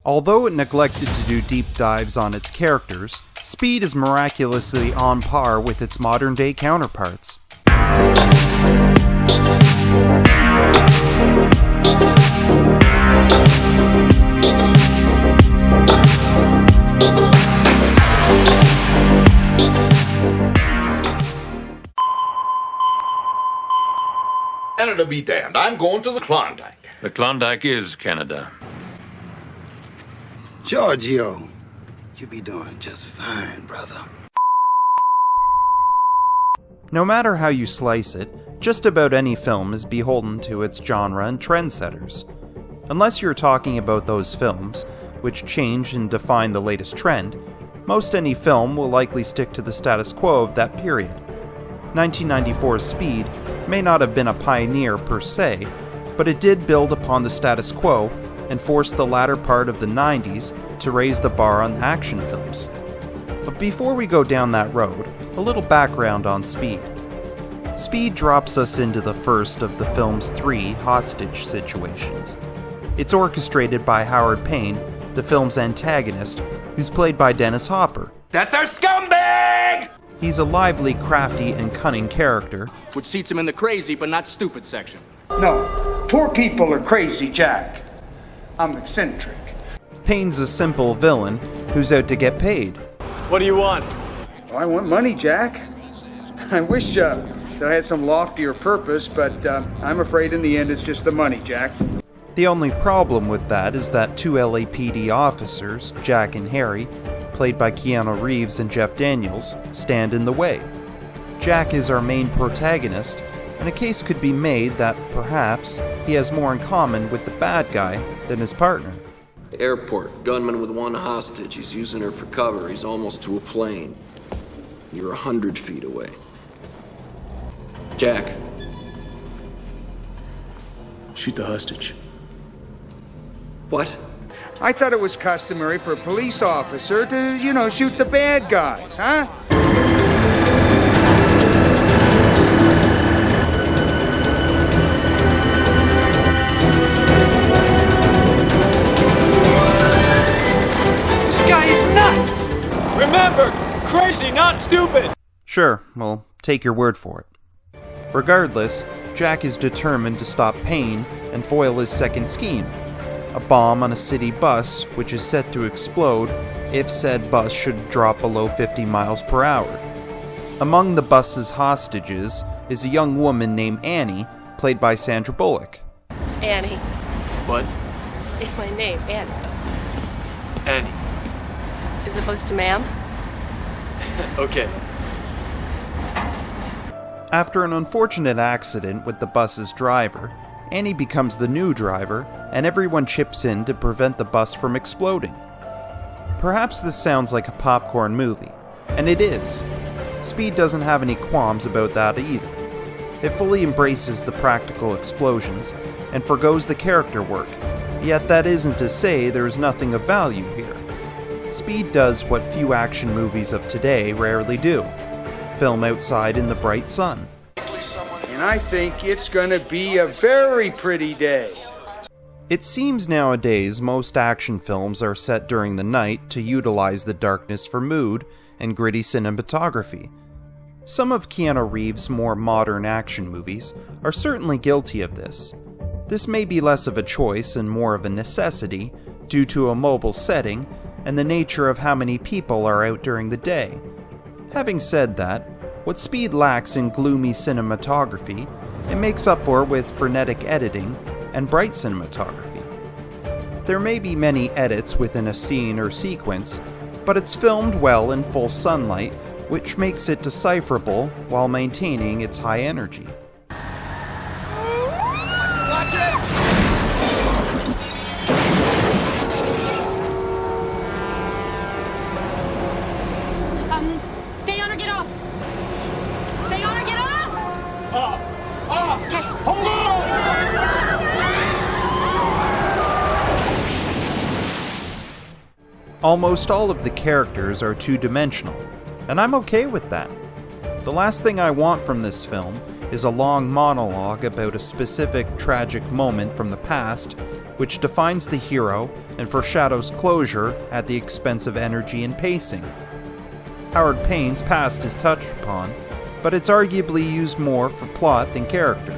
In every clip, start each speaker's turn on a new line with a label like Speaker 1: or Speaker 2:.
Speaker 1: Although it neglected to do deep dives on its characters, Speed is miraculously on par with its modern-day counterparts.
Speaker 2: Canada be damned. I'm going to the Klondike.
Speaker 3: The Klondike is Canada.
Speaker 4: Giorgio, you be doing just fine, brother.
Speaker 1: No matter how you slice it, just about any film is beholden to its genre and trendsetters. Unless you're talking about those films, which change and define the latest trend, most any film will likely stick to the status quo of that period. 1994's Speed may not have been a pioneer per se, but it did build upon the status quo and force the latter part of the 90s to raise the bar on action films. But before we go down that road, a little background on Speed. Speed drops us into the first of the film's 3 hostage situations. It's orchestrated by Howard Payne, the film's antagonist, who's played by Dennis Hopper.
Speaker 5: That's our scumbag!
Speaker 1: He's a lively, crafty, and cunning character,
Speaker 5: Which seats him in the crazy but not stupid section.
Speaker 6: No, poor people are crazy, Jack. I'm eccentric.
Speaker 1: Payne's a simple villain who's out to get paid.
Speaker 5: What do you want?
Speaker 6: Well, I want money, Jack. I wish that I had some loftier purpose, but I'm afraid in the end it's just the money, Jack.
Speaker 1: The only problem with that is that 2 LAPD officers, Jack and Harry, played by Keanu Reeves and Jeff Daniels, stand in the way. Jack is our main protagonist, and a case could be made that perhaps he has more in common with the bad guy than his partner.
Speaker 7: Airport, gunman with 1 hostage. He's using her for cover. He's almost to a plane. You're 100 feet away. Jack.
Speaker 8: Shoot the hostage.
Speaker 7: What?
Speaker 6: I thought it was customary for a police officer to, shoot the bad guys, huh?
Speaker 5: This guy is nuts! Remember, crazy, not stupid!
Speaker 1: Sure, well, take your word for it. Regardless, Jack is determined to stop Payne and foil his second scheme. A bomb on a city bus which is set to explode if said bus should drop below 50 miles per hour. Among the bus's hostages is a young woman named Annie, played by Sandra Bullock.
Speaker 9: Annie.
Speaker 5: What?
Speaker 9: It's my name, Annie.
Speaker 5: Annie.
Speaker 9: As opposed to ma'am?
Speaker 5: Okay.
Speaker 1: After an unfortunate accident with the bus's driver, Annie becomes the new driver, and everyone chips in to prevent the bus from exploding. Perhaps this sounds like a popcorn movie, and it is. Speed doesn't have any qualms about that either. It fully embraces the practical explosions, and forgoes the character work, yet that isn't to say there is nothing of value here. Speed does what few action movies of today rarely do: film outside in the bright sun.
Speaker 6: And I think it's gonna be a very pretty day.
Speaker 1: It seems nowadays most action films are set during the night to utilize the darkness for mood and gritty cinematography. Some of Keanu Reeves' more modern action movies are certainly guilty of this. This may be less of a choice and more of a necessity due to a mobile setting and the nature of how many people are out during the day. Having said that, what Speed lacks in gloomy cinematography, it makes up for with frenetic editing and bright cinematography. There may be many edits within a scene or sequence, but it's filmed well in full sunlight, which makes it decipherable while maintaining its high energy.
Speaker 5: Watch it!
Speaker 9: Stay on or get off! Stay on or get off!
Speaker 5: Off!
Speaker 9: Okay.
Speaker 5: Hold on!
Speaker 1: Almost all of the characters are two-dimensional, and I'm okay with that. The last thing I want from this film is a long monologue about a specific tragic moment from the past which defines the hero and foreshadows closure at the expense of energy and pacing. Howard Payne's past is touched upon, but it's arguably used more for plot than character.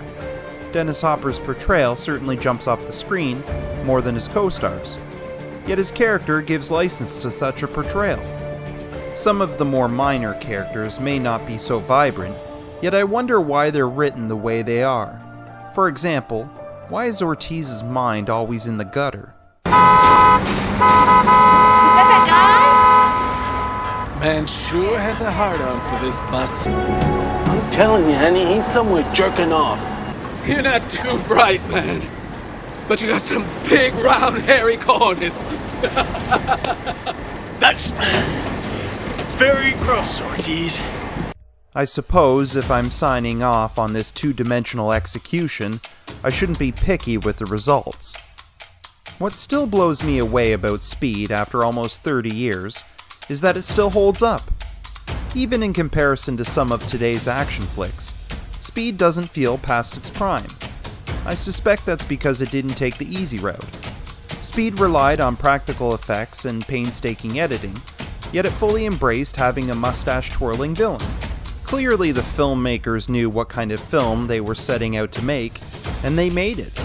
Speaker 1: Dennis Hopper's portrayal certainly jumps off the screen more than his co-stars, yet his character gives license to such a portrayal. Some of the more minor characters may not be so vibrant, yet I wonder why they're written the way they are. For example, why is Ortiz's mind always in the gutter?
Speaker 9: Is that
Speaker 5: Man sure has a hard-on for this bus.
Speaker 10: I'm telling you, honey, he's somewhere jerking off.
Speaker 5: You're not too bright, man. But you got some big, round, hairy corners.
Speaker 10: That's very gross, Ortiz.
Speaker 1: I suppose if I'm signing off on this two-dimensional execution, I shouldn't be picky with the results. What still blows me away about Speed after almost 30 years is that it still holds up. Even in comparison to some of today's action flicks, Speed doesn't feel past its prime. I suspect that's because it didn't take the easy route. Speed relied on practical effects and painstaking editing, yet it fully embraced having a mustache-twirling villain. Clearly the filmmakers knew what kind of film they were setting out to make, and they made it.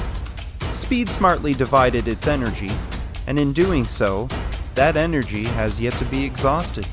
Speaker 1: Speed smartly divided its energy, and in doing so, that energy has yet to be exhausted.